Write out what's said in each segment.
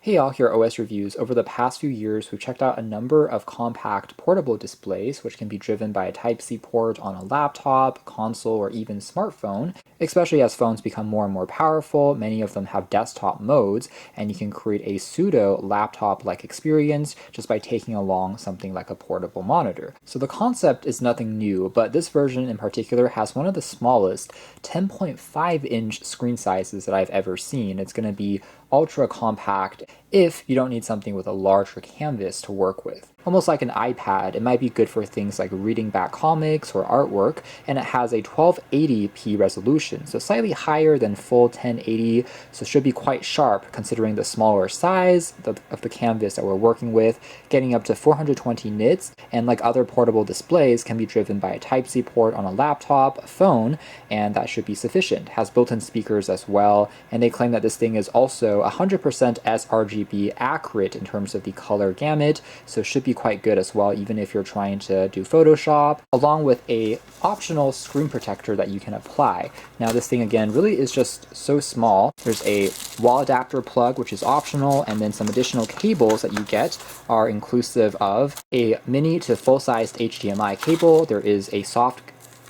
Hey y'all, here at OS Reviews. Over the past few years, we've checked out a number of compact portable displays, which can be driven by a Type-C port on a laptop, console, or even smartphone. Especially as phones become more and more powerful, many of them have desktop modes, and you can create a pseudo laptop-like experience just by taking along something like a portable monitor. So the concept is nothing new, but this version in particular has one of the smallest 10.5-inch screen sizes that I've ever seen. It's going to be ultra compact if you don't need something with a larger canvas to work with. Almost like an iPad, it might be good for things like reading back comics or artwork, and it has a 1280p resolution, so slightly higher than full 1080, so should be quite sharp considering the smaller size of the canvas that we're working with, getting up to 420 nits, and like other portable displays, can be driven by a Type-C port on a laptop, a phone, and that should be sufficient. It has built-in speakers as well, and they claim that this thing is also 100% SRGB accurate in terms of the color gamut, so should be quite good as well, even if you're trying to do Photoshop, along with a optional screen protector that you can apply. Now this thing again really is just so small. There's a wall adapter plug, which is optional, and then some additional cables that you get are inclusive of a mini to full-sized HDMI cable. There is a soft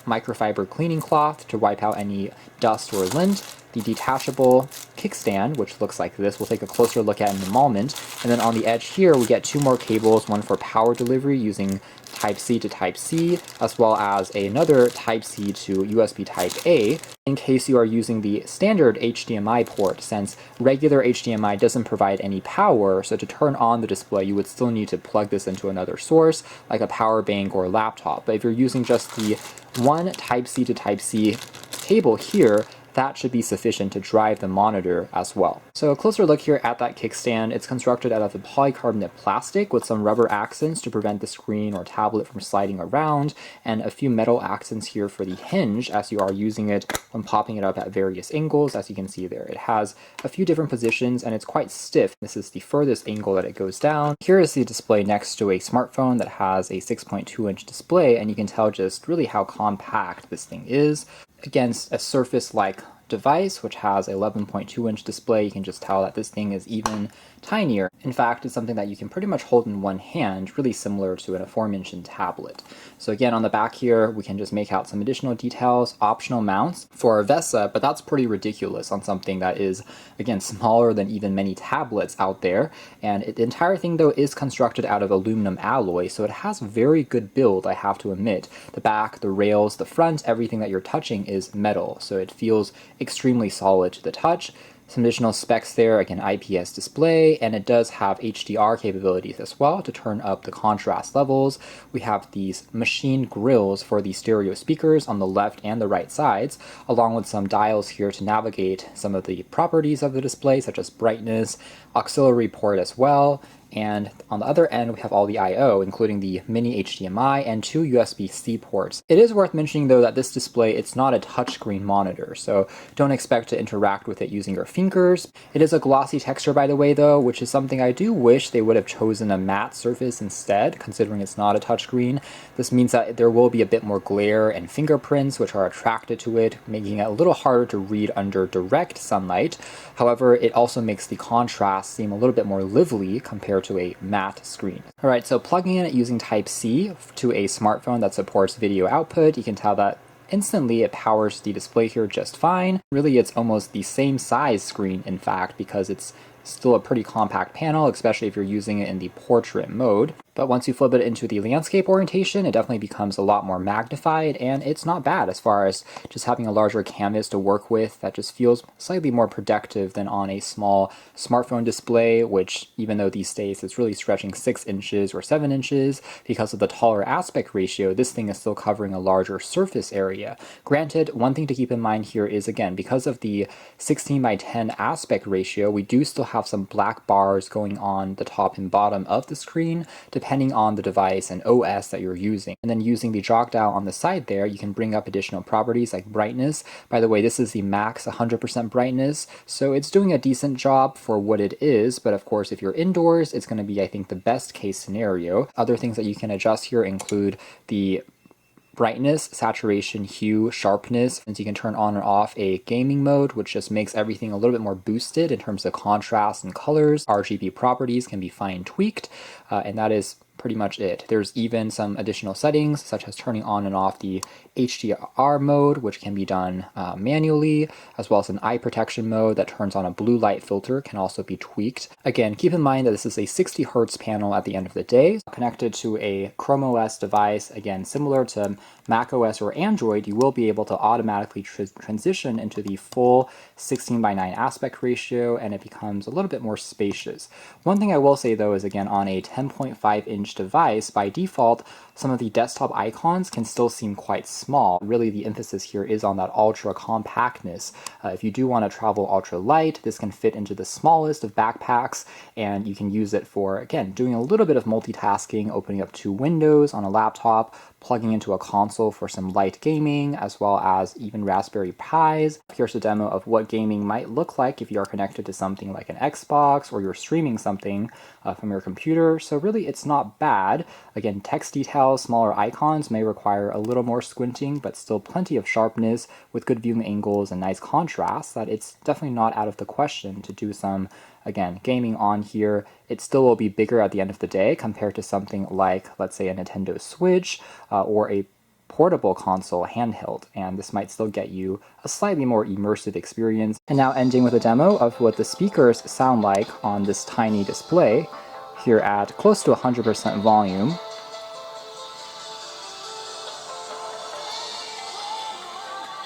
microfiber cleaning cloth to wipe out any dust or lint, the detachable kickstand, which looks like this. We'll take a closer look at in a moment. And then on the edge here, we get two more cables, one for power delivery using Type-C to Type-C, as well as another Type-C to USB Type-A, in case you are using the standard HDMI port, since regular HDMI doesn't provide any power, so to turn on the display, you would still need to plug this into another source, like a power bank or a laptop. But if you're using just the one Type-C to Type-C cable here, that should be sufficient to drive the monitor as well. So a closer look here at that kickstand. It's constructed out of a polycarbonate plastic with some rubber accents to prevent the screen or tablet from sliding around, and a few metal accents here for the hinge as you are using it when popping it up at various angles, as you can see there. It has a few different positions and it's quite stiff. This is the furthest angle that it goes down. Here is the display next to a smartphone that has a 6.2-inch display, and you can tell just really how compact this thing is. Against a Surface-like device, which has a 11.2-inch display, you can just tell that this thing is even tinier. In fact, it's something that you can pretty much hold in one hand, really similar to an aforementioned tablet. So again, on the back here, we can just make out some additional details, optional mounts for a VESA, but that's pretty ridiculous on something that is, again, smaller than even many tablets out there. And the entire thing, though, is constructed out of aluminum alloy, so it has very good build, I have to admit. The back, the rails, the front, everything that you're touching is metal, so it feels extremely solid to the touch. Some additional specs there, again, IPS display, and it does have HDR capabilities as well to turn up the contrast levels. We have these machined grills for the stereo speakers on the left and the right sides, along with some dials here to navigate some of the properties of the display, such as brightness, auxiliary port as well. And on the other end, we have all the I/O, including the mini HDMI and two USB-C ports. It is worth mentioning, though, that this display, it's not a touchscreen monitor, so don't expect to interact with it using your fingers. It is a glossy texture, by the way, though, which is something I do wish they would have chosen a matte surface instead, considering it's not a touchscreen. This means that there will be a bit more glare and fingerprints, which are attracted to it, making it a little harder to read under direct sunlight. However, it also makes the contrast seem a little bit more lively compared to a matte screen. Alright, so plugging in it using Type-C to a smartphone that supports video output, you can tell that instantly it powers the display here just fine. Really, it's almost the same size screen, in fact, because it's still a pretty compact panel, especially if you're using it in the portrait mode. But once you flip it into the landscape orientation, it definitely becomes a lot more magnified, and it's not bad as far as just having a larger canvas to work with that just feels slightly more productive than on a small smartphone display, which, even though these days it's really stretching 6 inches or 7 inches, because of the taller aspect ratio, this thing is still covering a larger surface area. Granted, one thing to keep in mind here is, again, because of the 16:10 aspect ratio, we do still have some black bars going on the top and bottom of the screen, depending on the device and OS that you're using. And then using the jog dial on the side there, you can bring up additional properties like brightness. By the way, this is the max 100% brightness, so it's doing a decent job for what it is, but of course if you're indoors, it's going to be, I think, the best case scenario. Other things that you can adjust here include the brightness, saturation, hue, sharpness, and you can turn on and off a gaming mode, which just makes everything a little bit more boosted in terms of contrast and colors. RGB properties can be fine tweaked, and that is pretty much it. There's even some additional settings, such as turning on and off the HDR mode, which can be done manually, as well as an eye protection mode that turns on a blue light filter can also be tweaked. Again, keep in mind that this is a 60 Hz panel at the end of the day, connected to a Chrome OS device. Again, similar to Mac OS or Android, you will be able to automatically transition into the full 16:9 aspect ratio, and it becomes a little bit more spacious. One thing I will say though is, again, on a 10.5-inch device, by default, some of the desktop icons can still seem quite small. Really, the emphasis here is on that ultra compactness. If you do want to travel ultra light, this can fit into the smallest of backpacks, and you can use it for, again, doing a little bit of multitasking, opening up 2 windows on a laptop, plugging into a console for some light gaming, as well as even Raspberry Pis. Here's a demo of what gaming might look like if you are connected to something like an Xbox, or you're streaming something from your computer. So really, it's not bad. Again, text details, smaller icons may require a little more squinting, but still plenty of sharpness with good viewing angles and nice contrast, that it's definitely not out of the question to do some, again, gaming on here. It still will be bigger at the end of the day compared to something like, let's say, a Nintendo Switch or a portable console handheld, and this might still get you a slightly more immersive experience. And now ending with a demo of what the speakers sound like on this tiny display here at close to 100% volume.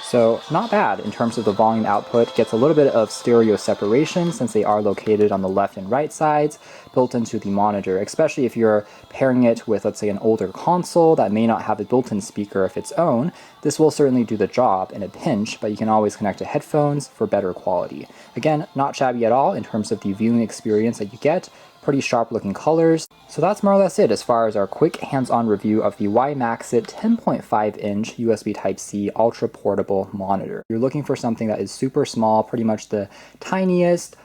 So not bad in terms of the volume output. Gets a little bit of stereo separation since they are located on the left and right sides, built into the monitor, especially if you're pairing it with, let's say, an older console that may not have a built-in speaker of its own. This will certainly do the job in a pinch, but you can always connect to headphones for better quality. Again, not shabby at all in terms of the viewing experience that you get. Pretty sharp looking colors. So that's more or less it as far as our quick hands-on review of the WIMAXIT 10.5-inch USB Type-C ultra portable monitor. If you're looking for something that is super small, pretty much the tiniest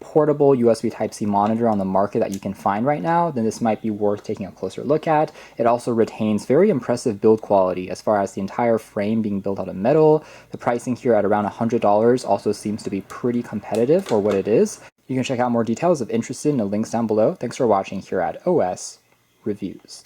portable USB Type-C monitor on the market that you can find right now, then this might be worth taking a closer look at. It also retains very impressive build quality as far as the entire frame being built out of metal. The pricing here at around $100 also seems to be pretty competitive for what it is. You can check out more details if interested in the links down below. Thanks for watching here at OS Reviews.